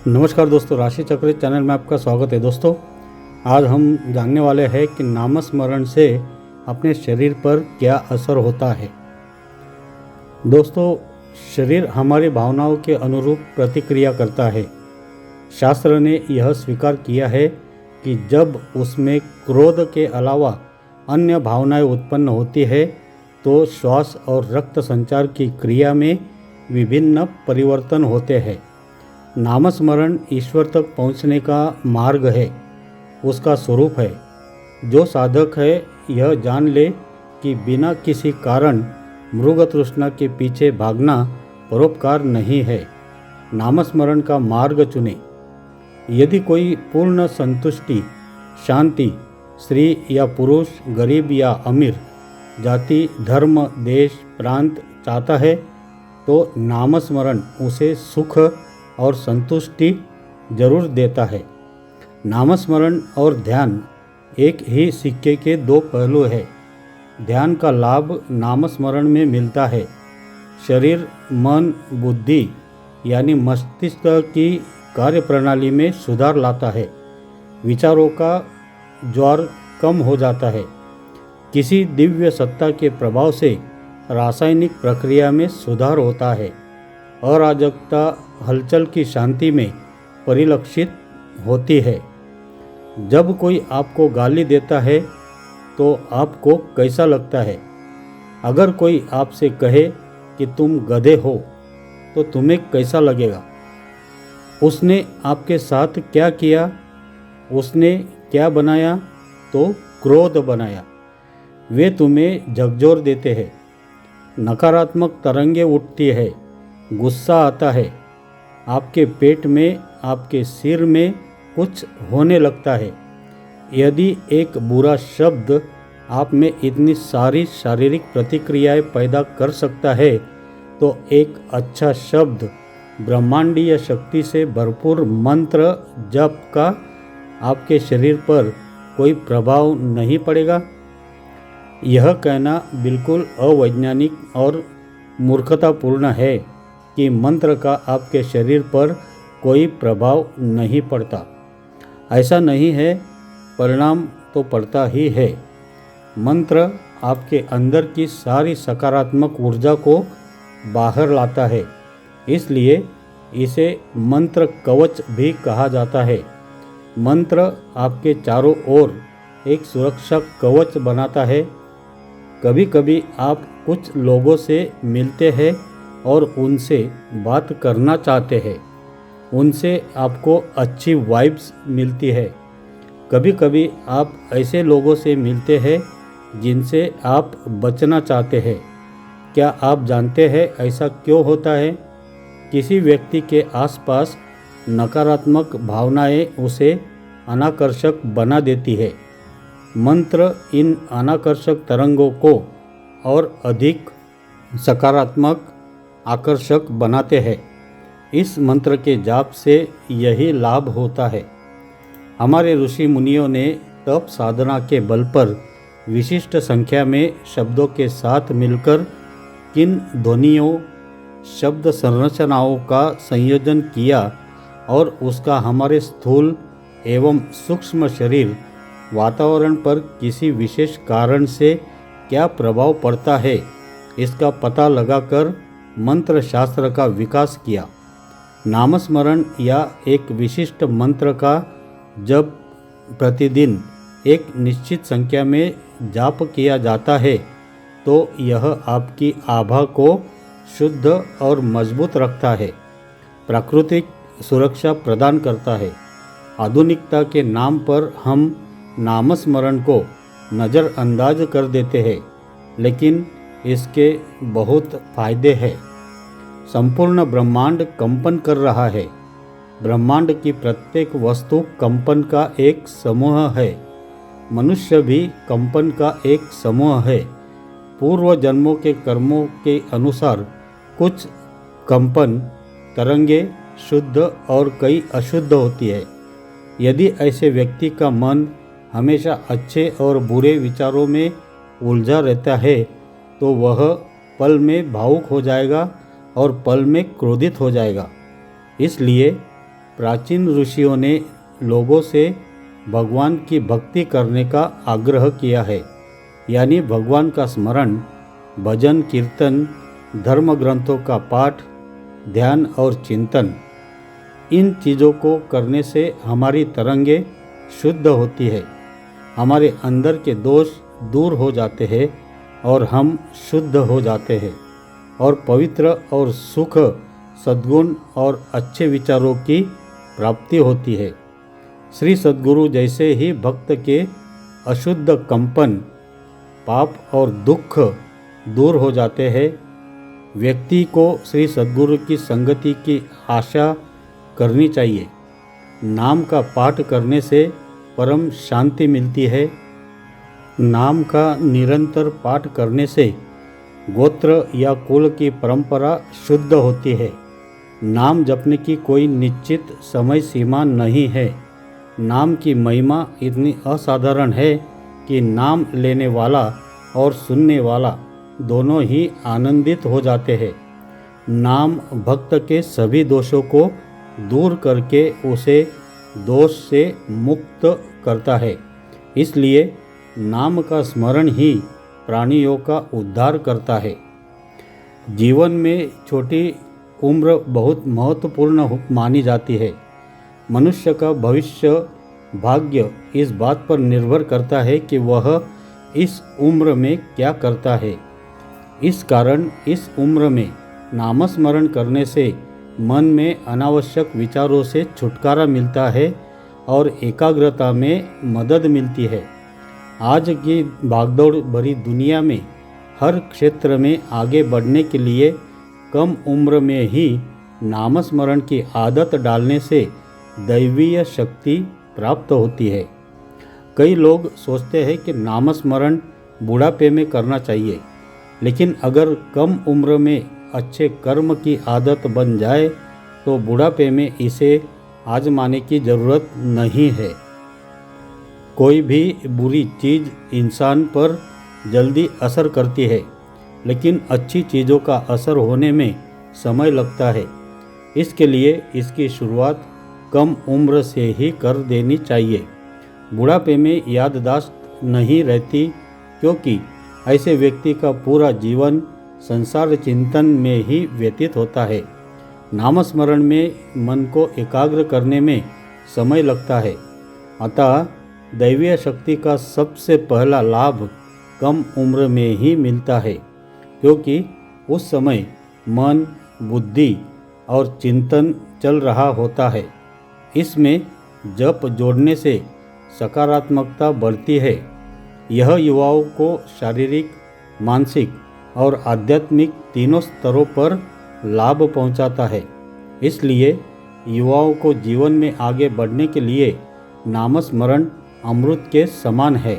नमस्कार दोस्तों, राशि चक्र चैनल में आपका स्वागत है। दोस्तों, आज हम जानने वाले हैं कि नामस्मरण से अपने शरीर पर क्या असर होता है। दोस्तों, शरीर हमारी भावनाओं के अनुरूप प्रतिक्रिया करता है। शास्त्र ने यह स्वीकार किया है कि जब उसमें क्रोध के अलावा अन्य भावनाएं उत्पन्न होती है तो श्वास और रक्त संचार की क्रिया में विभिन्न परिवर्तन होते हैं। नामस्मरण ईश्वर तक पहुंचने का मार्ग है, उसका स्वरूप है। जो साधक है यह जान ले कि बिना किसी कारण मृग तृष्णा के पीछे भागना परोपकार नहीं है। नामस्मरण का मार्ग चुने। यदि कोई पूर्ण संतुष्टि, शांति, स्त्री या पुरुष, गरीब या अमीर, जाति, धर्म, देश, प्रांत चाहता है तो नामस्मरण उसे सुख और संतुष्टि जरूर देता है। नामस्मरण और ध्यान एक ही सिक्के के दो पहलू हैं। ध्यान का लाभ नामस्मरण में मिलता है। शरीर, मन, बुद्धि यानी मस्तिष्क की कार्यप्रणाली में सुधार लाता है। विचारों का ज्वार कम हो जाता है। किसी दिव्य सत्ता के प्रभाव से रासायनिक प्रक्रिया में सुधार होता है। अराजकता हलचल की शांति में परिलक्षित होती है। जब कोई आपको गाली देता है तो आपको कैसा लगता है? अगर कोई आपसे कहे कि तुम गधे हो तो तुम्हें कैसा लगेगा? उसने आपके साथ क्या किया? उसने क्या बनाया? तो क्रोध बनाया। वे तुम्हें झकझोर देते हैं। नकारात्मक तरंगें उठती है। गुस्सा आता है। आपके पेट में, आपके सिर में कुछ होने लगता है। यदि एक बुरा शब्द आप में इतनी सारी शारीरिक प्रतिक्रियाएं पैदा कर सकता है तो एक अच्छा शब्द ब्रह्मांडीय शक्ति से भरपूर मंत्र जप का आपके शरीर पर कोई प्रभाव नहीं पड़ेगा? यह कहना बिल्कुल अवैज्ञानिक और मूर्खतापूर्ण है कि मंत्र का आपके शरीर पर कोई प्रभाव नहीं पड़ता। ऐसा नहीं है, परिणाम तो पड़ता ही है। मंत्र आपके अंदर की सारी सकारात्मक ऊर्जा को बाहर लाता है। इसलिए इसे मंत्र कवच भी कहा जाता है। मंत्र आपके चारों ओर एक सुरक्षा कवच बनाता है। कभी कभी आप कुछ लोगों से मिलते हैं और उनसे बात करना चाहते हैं। उनसे आपको अच्छी वाइब्स मिलती है। कभी कभी आप ऐसे लोगों से मिलते हैं जिनसे आप बचना चाहते हैं। क्या आप जानते हैं ऐसा क्यों होता है? किसी व्यक्ति के आसपास नकारात्मक भावनाएं उसे अनाकर्षक बना देती है। मंत्र इन अनाकर्षक तरंगों को और अधिक सकारात्मक, आकर्षक बनाते हैं। इस मंत्र के जाप से यही लाभ होता है। हमारे ऋषि मुनियों ने तप साधना के बल पर विशिष्ट संख्या में शब्दों के साथ मिलकर किन ध्वनियों, शब्द संरचनाओं का संयोजन किया और उसका हमारे स्थूल एवं सूक्ष्म शरीर वातावरण पर किसी विशेष कारण से क्या प्रभाव पड़ता है, इसका पता लगाकर मंत्र शास्त्र का विकास किया। नामस्मरण या एक विशिष्ट मंत्र का जब प्रतिदिन एक निश्चित संख्या में जाप किया जाता है तो यह आपकी आभा को शुद्ध और मजबूत रखता है, प्राकृतिक सुरक्षा प्रदान करता है। आधुनिकता के नाम पर हम नामस्मरण को नज़रअंदाज कर देते हैं, लेकिन इसके बहुत फायदे हैं। संपूर्ण ब्रह्मांड कंपन कर रहा है। ब्रह्मांड की प्रत्येक वस्तु कंपन का एक समूह है। मनुष्य भी कंपन का एक समूह है। पूर्व जन्मों के कर्मों के अनुसार कुछ कंपन तरंगे शुद्ध और कई अशुद्ध होती है। यदि ऐसे व्यक्ति का मन हमेशा अच्छे और बुरे विचारों में उलझा रहता है तो वह पल में भावुक हो जाएगा और पल में क्रोधित हो जाएगा। इसलिए प्राचीन ऋषियों ने लोगों से भगवान की भक्ति करने का आग्रह किया है, यानी भगवान का स्मरण, भजन कीर्तन, धर्म ग्रंथों का पाठ, ध्यान और चिंतन। इन चीज़ों को करने से हमारी तरंगें शुद्ध होती है, हमारे अंदर के दोष दूर हो जाते हैं और हम शुद्ध हो जाते हैं और पवित्र और सुख, सद्गुण और अच्छे विचारों की प्राप्ति होती है। श्री सद्गुरु जैसे ही भक्त के अशुद्ध कंपन, पाप और दुख दूर हो जाते हैं। व्यक्ति को श्री सद्गुरु की संगति की आशा करनी चाहिए। नाम का पाठ करने से परम शांति मिलती है। नाम का निरंतर पाठ करने से गोत्र या कुल की परंपरा शुद्ध होती है। नाम जपने की कोई निश्चित समय सीमा नहीं है। नाम की महिमा इतनी असाधारण है कि नाम लेने वाला और सुनने वाला दोनों ही आनंदित हो जाते हैं। नाम भक्त के सभी दोषों को दूर करके उसे दोष से मुक्त करता है। इसलिए नाम का स्मरण ही प्राणियों का उद्धार करता है। जीवन में छोटी उम्र बहुत महत्वपूर्ण मानी जाती है। मनुष्य का भविष्य भाग्य इस बात पर निर्भर करता है कि वह इस उम्र में क्या करता है। इस कारण इस उम्र में नामस्मरण करने से मन में अनावश्यक विचारों से छुटकारा मिलता है और एकाग्रता में मदद मिलती है। आज की भागदौड़ भरी दुनिया में हर क्षेत्र में आगे बढ़ने के लिए कम उम्र में ही नामस्मरण की आदत डालने से दैवीय शक्ति प्राप्त होती है। कई लोग सोचते हैं कि नामस्मरण बुढ़ापे में करना चाहिए, लेकिन अगर कम उम्र में अच्छे कर्म की आदत बन जाए तो बुढ़ापे में इसे आजमाने की ज़रूरत नहीं है। कोई भी बुरी चीज़ इंसान पर जल्दी असर करती है, लेकिन अच्छी चीज़ों का असर होने में समय लगता है। इसके लिए इसकी शुरुआत कम उम्र से ही कर देनी चाहिए। बुढ़ापे में याददाश्त नहीं रहती, क्योंकि ऐसे व्यक्ति का पूरा जीवन संसार चिंतन में ही व्यतीत होता है। नामस्मरण में मन को एकाग्र करने में समय लगता है। अतः दैवीय शक्ति का सबसे पहला लाभ कम उम्र में ही मिलता है, क्योंकि उस समय मन, बुद्धि और चिंतन चल रहा होता है। इसमें जप जोड़ने से सकारात्मकता बढ़ती है। यह युवाओं को शारीरिक, मानसिक और आध्यात्मिक तीनों स्तरों पर लाभ पहुंचाता है। इसलिए युवाओं को जीवन में आगे बढ़ने के लिए नामस्मरण अमृत के समान है।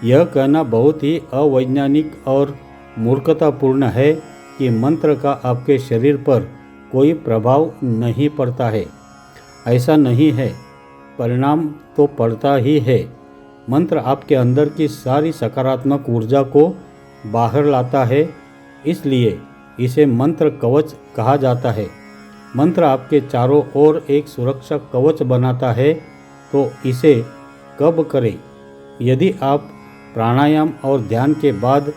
यह कहना बहुत ही अवैज्ञानिक और मूर्खतापूर्ण है कि मंत्र का आपके शरीर पर कोई प्रभाव नहीं पड़ता है। ऐसा नहीं है, परिणाम तो पड़ता ही है। मंत्र आपके अंदर की सारी सकारात्मक ऊर्जा को बाहर लाता है, इसलिए इसे मंत्र कवच कहा जाता है। मंत्र आपके चारों ओर एक सुरक्षा कवच बनाता है, तो इसे कब करें? यदि आप प्राणायाम और ध्यान के बाद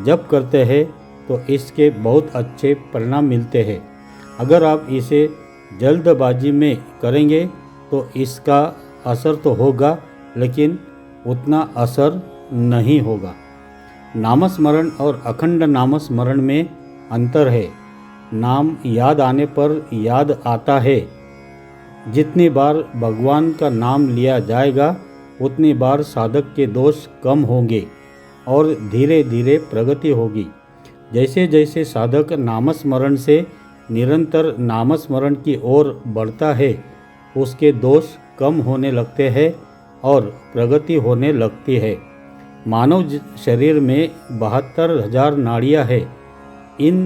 जप करते हैं तो इसके बहुत अच्छे परिणाम मिलते हैं। अगर आप इसे जल्दबाजी में करेंगे तो इसका असर तो होगा, लेकिन उतना असर नहीं होगा। नामस्मरण और अखंड नामस्मरण में अंतर है। नाम याद आने पर याद आता है। जितनी बार भगवान का नाम लिया जाएगा, उतनी बार साधक के दोष कम होंगे और धीरे धीरे प्रगति होगी। जैसे जैसे साधक नामस्मरण से निरंतर नामस्मरण की ओर बढ़ता है, उसके दोष कम होने लगते हैं और प्रगति होने लगती है। मानव शरीर में 72,000 नाड़ियाँ हैं। इन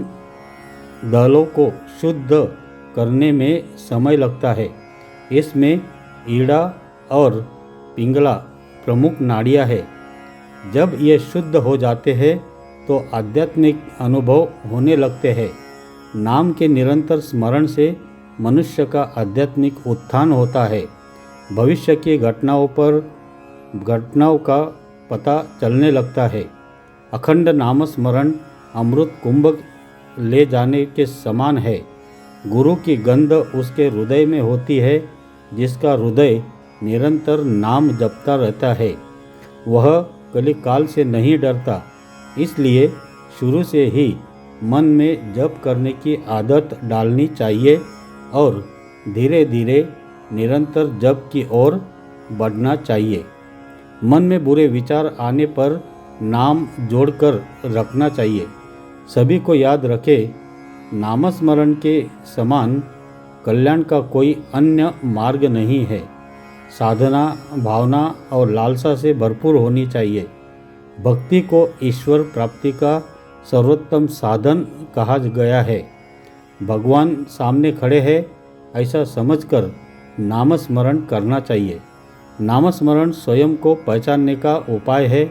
दलों को शुद्ध करने में समय लगता है। इसमें ईड़ा और पिंगला प्रमुख नाड़ियाँ हैं। जब ये शुद्ध हो जाते हैं तो आध्यात्मिक अनुभव होने लगते हैं। नाम के निरंतर स्मरण से मनुष्य का आध्यात्मिक उत्थान होता है। भविष्य की घटनाओं का पता चलने लगता है। अखंड नामस्मरण अमृत कुंभ ले जाने के समान है। गुरु की गंध उसके हृदय में होती है। जिसका हृदय निरंतर नाम जपता रहता है वह कलिकाल से नहीं डरता। इसलिए शुरू से ही मन में जप करने की आदत डालनी चाहिए और धीरे धीरे निरंतर जप की ओर बढ़ना चाहिए। मन में बुरे विचार आने पर नाम जोड़कर रखना चाहिए। सभी को याद रखें, नामस्मरण के समान कल्याण का कोई अन्य मार्ग नहीं है। साधना, भावना और लालसा से भरपूर होनी चाहिए। भक्ति को ईश्वर प्राप्ति का सर्वोत्तम साधन कहा गया है। भगवान सामने खड़े हैं ऐसा समझकर नामस्मरण करना चाहिए। नामस्मरण स्वयं को पहचानने का उपाय है।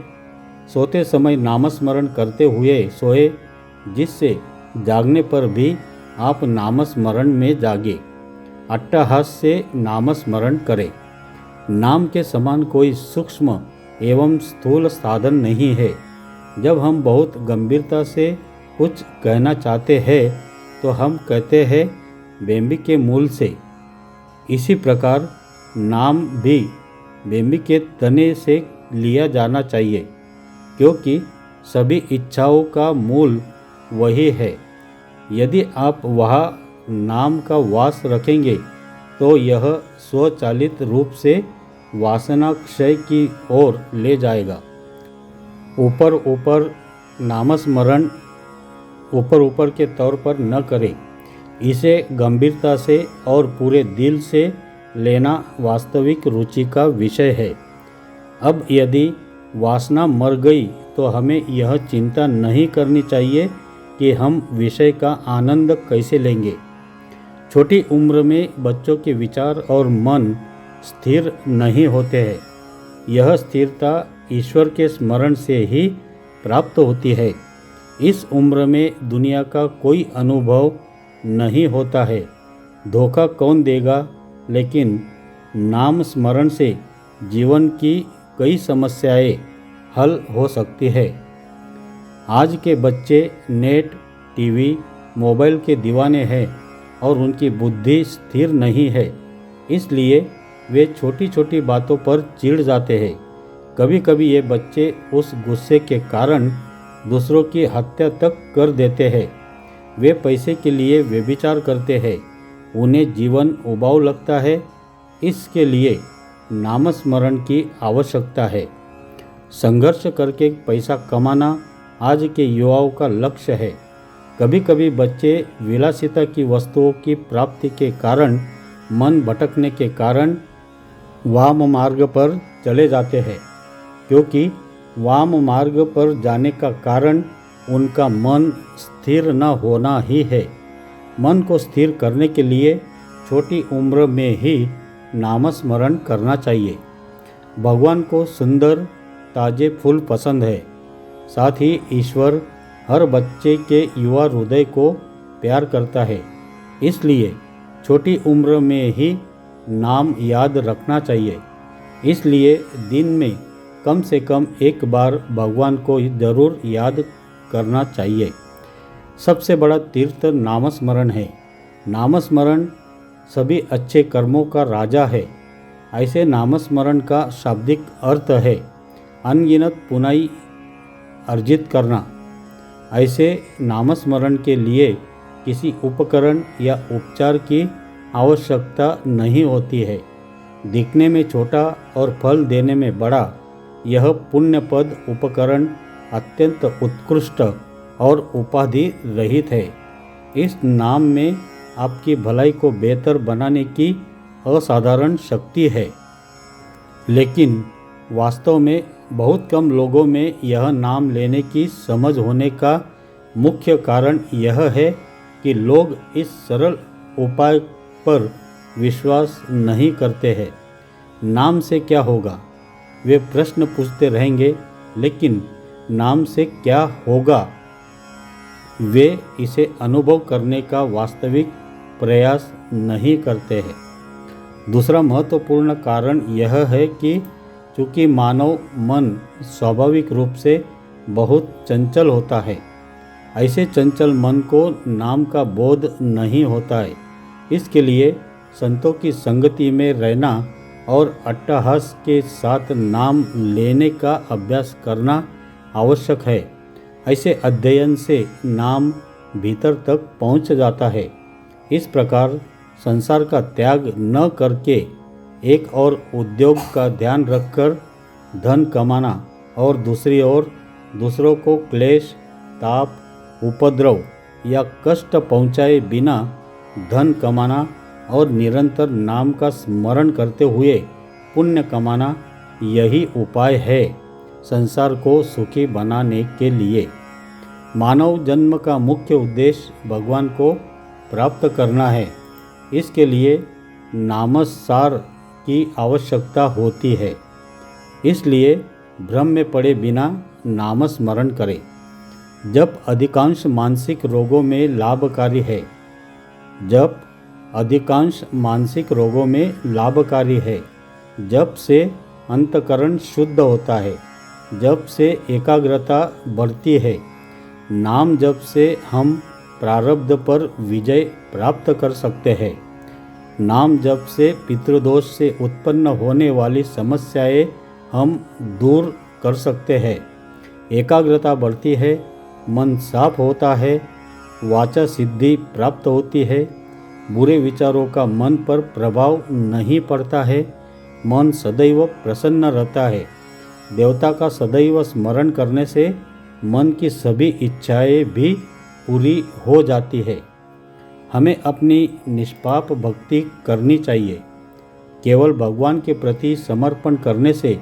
सोते समय नामस्मरण करते हुए सोए, जिससे जागने पर भी आप नामस्मरण में जागे। अट्टहास से नामस्मरण करें। नाम के समान कोई सूक्ष्म एवं स्थूल साधन नहीं है। जब हम बहुत गंभीरता से कुछ कहना चाहते हैं तो हम कहते हैं बेम्बी के मूल से। इसी प्रकार नाम भी बेम्बी के तने से लिया जाना चाहिए, क्योंकि सभी इच्छाओं का मूल वही है। यदि आप वहाँ नाम का वास रखेंगे तो यह स्वचालित रूप से वासना क्षय की ओर ले जाएगा। ऊपर नामस्मरण ऊपर के तौर पर न करें। इसे गंभीरता से और पूरे दिल से लेना वास्तविक रुचि का विषय है। अब यदि वासना मर गई तो हमें यह चिंता नहीं करनी चाहिए कि हम विषय का आनंद कैसे लेंगे। छोटी उम्र में बच्चों के विचार और मन स्थिर नहीं होते हैं। यह स्थिरता ईश्वर के स्मरण से ही प्राप्त होती है। इस उम्र में दुनिया का कोई अनुभव नहीं होता है। धोखा कौन देगा, लेकिन नाम स्मरण से जीवन की कई समस्याएं हल हो सकती है। आज के बच्चे नेट, टीवी, मोबाइल के दीवाने हैं और उनकी बुद्धि स्थिर नहीं है। इसलिए वे छोटी छोटी बातों पर चिढ़ जाते हैं। कभी कभी ये बच्चे उस गुस्से के कारण दूसरों की हत्या तक कर देते हैं। वे पैसे के लिए व्यभिचार करते हैं। उन्हें जीवन उबाऊ लगता है। इसके लिए नामस्मरण की आवश्यकता है। संघर्ष करके पैसा कमाना आज के युवाओं का लक्ष्य है। कभी कभी बच्चे विलासिता की वस्तुओं की प्राप्ति के कारण मन भटकने के कारण वाम मार्ग पर चले जाते हैं, क्योंकि वाम मार्ग पर जाने का कारण उनका मन स्थिर न होना ही है। मन को स्थिर करने के लिए छोटी उम्र में ही नामस्मरण करना चाहिए। भगवान को सुंदर ताजे फूल पसंद है। साथ ही ईश्वर हर बच्चे के युवा हृदय को प्यार करता है। इसलिए छोटी उम्र में ही नाम याद रखना चाहिए। इसलिए दिन में कम से कम एक बार भगवान को जरूर याद करना चाहिए। सबसे बड़ा तीर्थ नामस्मरण है। नामस्मरण सभी अच्छे कर्मों का राजा है। ऐसे नामस्मरण का शाब्दिक अर्थ है अनगिनत पुनाई अर्जित करना। ऐसे नामस्मरण के लिए किसी उपकरण या उपचार की आवश्यकता नहीं होती है। दिखने में छोटा और फल देने में बड़ा यह पुण्यपद उपकरण अत्यंत उत्कृष्ट और उपाधि रहित है। इस नाम में आपकी भलाई को बेहतर बनाने की असाधारण शक्ति है। लेकिन वास्तव में बहुत कम लोगों में यह नाम लेने की समझ होने का मुख्य कारण यह है कि लोग इस सरल उपाय पर विश्वास नहीं करते हैं। नाम से क्या होगा, वे प्रश्न पूछते रहेंगे, लेकिन नाम से क्या होगा, वे इसे अनुभव करने का वास्तविक प्रयास नहीं करते हैं। दूसरा महत्वपूर्ण कारण यह है कि चूँकि मानव मन स्वाभाविक रूप से बहुत चंचल होता है, ऐसे चंचल मन को नाम का बोध नहीं होता है। इसके लिए संतों की संगति में रहना और अट्टहास के साथ नाम लेने का अभ्यास करना आवश्यक है। ऐसे अध्ययन से नाम भीतर तक पहुंच जाता है। इस प्रकार संसार का त्याग न करके एक और उद्योग का ध्यान रखकर धन कमाना और दूसरी ओर दूसरों को क्लेश, ताप, उपद्रव या कष्ट पहुँचाए बिना धन कमाना और निरंतर नाम का स्मरण करते हुए पुण्य कमाना, यही उपाय है संसार को सुखी बनाने के लिए। मानव जन्म का मुख्य उद्देश्य भगवान को प्राप्त करना है। इसके लिए नामसार की आवश्यकता होती है। इसलिए भ्रम में पड़े बिना नामस्मरण करें। जब अधिकांश मानसिक रोगों में लाभकारी है, जब से अंतकरण शुद्ध होता है, जब से एकाग्रता बढ़ती है, नाम जप से हम प्रारब्ध पर विजय प्राप्त कर सकते हैं। नाम जप से पितृदोष से उत्पन्न होने वाली समस्याएं हम दूर कर सकते हैं। एकाग्रता बढ़ती है, मन साफ होता है, वाचा सिद्धि प्राप्त होती है, बुरे विचारों का मन पर प्रभाव नहीं पड़ता है, मन सदैव प्रसन्न रहता है। देवता का सदैव स्मरण करने से मन की सभी इच्छाएं भी पूरी हो जाती है। हमें अपनी निष्पाप भक्ति करनी चाहिए। केवल भगवान के प्रति समर्पण करने से,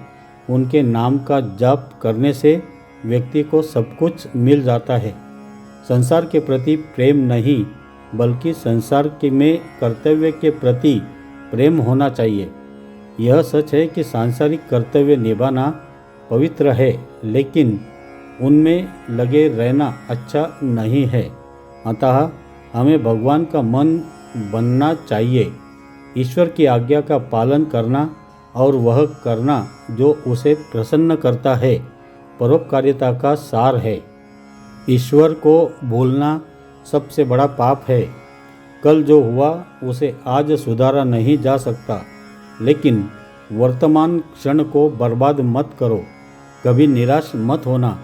उनके नाम का जाप करने से व्यक्ति को सब कुछ मिल जाता है। संसार के प्रति प्रेम नहीं, बल्कि संसार के में कर्तव्य के प्रति प्रेम होना चाहिए। यह सच है कि सांसारिक कर्तव्य निभाना पवित्र है, लेकिन उनमें लगे रहना अच्छा नहीं है। अतः हमें भगवान का मन बनना चाहिए, ईश्वर की आज्ञा का पालन करना और वह करना जो उसे प्रसन्न करता है, परोपकारिता का सार है। ईश्वर को भूलना सबसे बड़ा पाप है। कल जो हुआ उसे आज सुधारा नहीं जा सकता, लेकिन वर्तमान क्षण को बर्बाद मत करो। कभी निराश मत होना।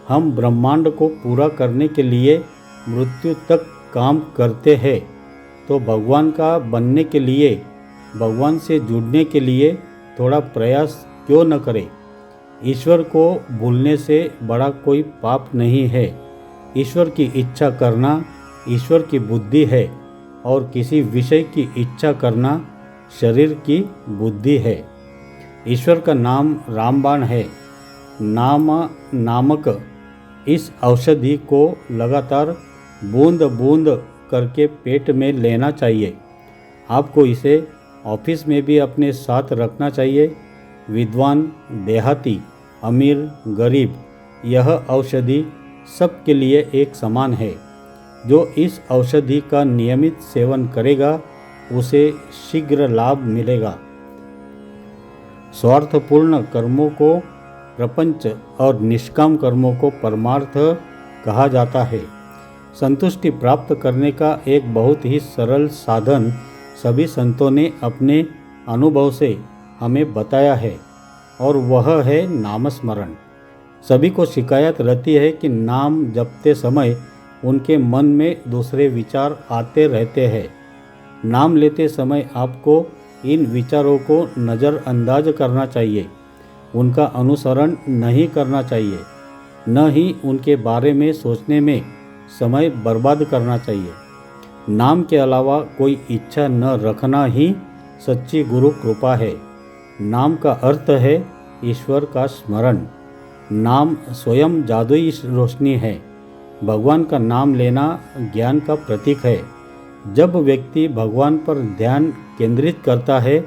हम ब्रह्मांड को पूरा करने के लिए मृत्यु तक काम करते हैं, तो भगवान का बनने के लिए, भगवान से जुड़ने के लिए थोड़ा प्रयास क्यों न करें। ईश्वर को भूलने से बड़ा कोई पाप नहीं है। ईश्वर की इच्छा करना ईश्वर की बुद्धि है और किसी विषय की इच्छा करना शरीर की बुद्धि है। ईश्वर का नाम रामबाण है। नामक इस औषधि को लगातार बूंद बूंद करके पेट में लेना चाहिए। आपको इसे ऑफिस में भी अपने साथ रखना चाहिए। विद्वान, देहाती, अमीर, गरीब, यह औषधि सबके लिए एक समान है। जो इस औषधि का नियमित सेवन करेगा उसे शीघ्र लाभ मिलेगा। स्वार्थपूर्ण कर्मों को प्रपंच और निष्काम कर्मों को परमार्थ कहा जाता है। संतुष्टि प्राप्त करने का एक बहुत ही सरल साधन सभी संतों ने अपने अनुभव से हमें बताया है, और वह है नामस्मरण। सभी को शिकायत रहती है कि नाम जपते समय उनके मन में दूसरे विचार आते रहते हैं। नाम लेते समय आपको इन विचारों को नज़रअंदाज करना चाहिए, उनका अनुसरण नहीं करना चाहिए, न ही उनके बारे में सोचने में समय बर्बाद करना चाहिए। नाम के अलावा कोई इच्छा न रखना ही सच्ची गुरु कृपा है। नाम का अर्थ है ईश्वर का स्मरण। नाम स्वयं जादुई रोशनी है। भगवान का नाम लेना ज्ञान का प्रतीक है। जब व्यक्ति भगवान पर ध्यान केंद्रित करता है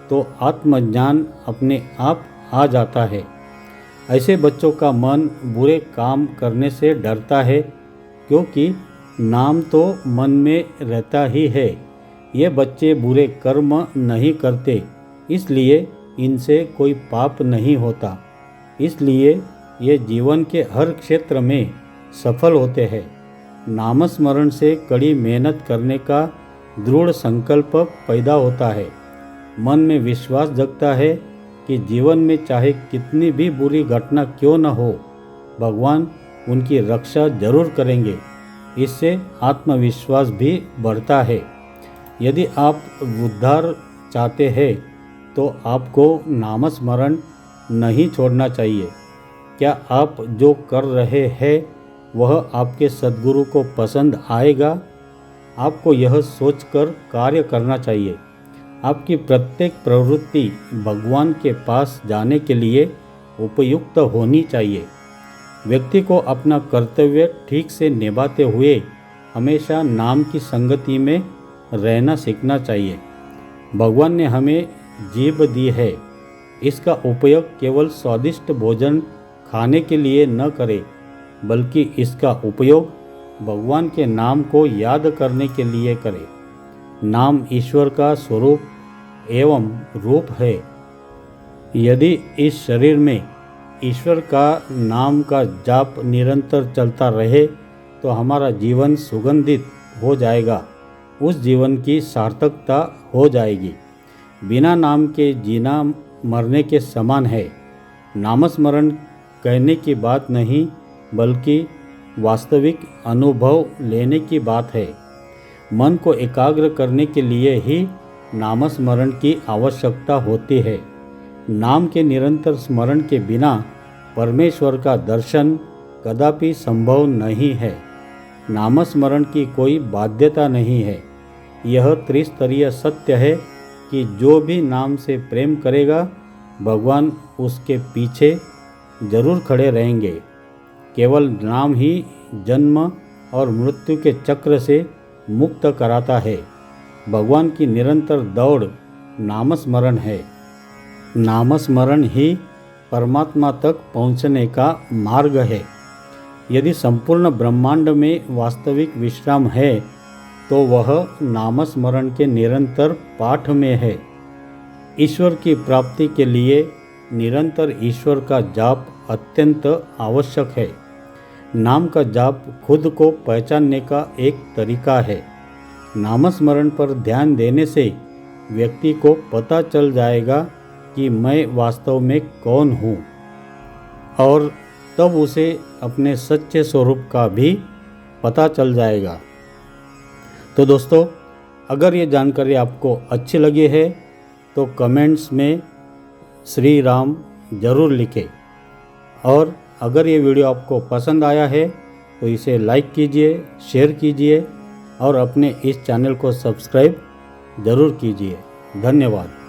तो आत्मज्ञान अपने आप आ जाता है। ऐसे बच्चों का मन बुरे काम करने से डरता है, क्योंकि नाम तो मन में रहता ही है। ये बच्चे बुरे कर्म नहीं करते, इसलिए इनसे कोई पाप नहीं होता। इसलिए ये जीवन के हर क्षेत्र में सफल होते हैं। नामस्मरण से कड़ी मेहनत करने का दृढ़ संकल्प पैदा होता है। मन में विश्वास जगता है कि जीवन में चाहे कितनी भी बुरी घटना क्यों न हो, भगवान उनकी रक्षा जरूर करेंगे। इससे आत्मविश्वास भी बढ़ता है। यदि आप उद्धार चाहते हैं तो आपको नामस्मरण नहीं छोड़ना चाहिए। क्या आप जो कर रहे हैं वह आपके सद्गुरु को पसंद आएगा? आपको यह सोचकर कार्य करना चाहिए। आपकी प्रत्येक प्रवृत्ति भगवान के पास जाने के लिए उपयुक्त होनी चाहिए। व्यक्ति को अपना कर्तव्य ठीक से निभाते हुए हमेशा नाम की संगति में रहना सीखना चाहिए। भगवान ने हमें जीभ दी है, इसका उपयोग केवल स्वादिष्ट भोजन खाने के लिए न करें, बल्कि इसका उपयोग भगवान के नाम को याद करने के लिए करें। नाम ईश्वर का स्वरूप एवं रूप है। यदि इस शरीर में ईश्वर का नाम का जाप निरंतर चलता रहे तो हमारा जीवन सुगंधित हो जाएगा, उस जीवन की सार्थकता हो जाएगी। बिना नाम के जीना मरने के समान है। नामस्मरण कहने की बात नहीं, बल्कि वास्तविक अनुभव लेने की बात है। मन को एकाग्र करने के लिए ही नामस्मरण की आवश्यकता होती है। नाम के निरंतर स्मरण के बिना परमेश्वर का दर्शन कदापि संभव नहीं है। नामस्मरण की कोई बाध्यता नहीं है। यह त्रिस्तरीय सत्य है कि जो भी नाम से प्रेम करेगा, भगवान उसके पीछे जरूर खड़े रहेंगे। केवल नाम ही जन्म और मृत्यु के चक्र से मुक्त कराता है। भगवान की निरंतर दौड़ नामस्मरण है। नामस्मरण ही परमात्मा तक पहुंचने का मार्ग है। यदि संपूर्ण ब्रह्मांड में वास्तविक विश्राम है तो वह नामस्मरण के निरंतर पाठ में है। ईश्वर की प्राप्ति के लिए निरंतर ईश्वर का जाप अत्यंत आवश्यक है। नाम का जाप खुद को पहचानने का एक तरीका है। नामस्मरण पर ध्यान देने से व्यक्ति को पता चल जाएगा कि मैं वास्तव में कौन हूँ, और तब उसे अपने सच्चे स्वरूप का भी पता चल जाएगा। तो दोस्तों, अगर ये जानकारी आपको अच्छी लगी है तो कमेंट्स में श्री राम ज़रूर लिखें, और अगर ये वीडियो आपको पसंद आया है तो इसे लाइक कीजिए, शेयर कीजिए और अपने इस चैनल को सब्सक्राइब ज़रूर कीजिए। धन्यवाद।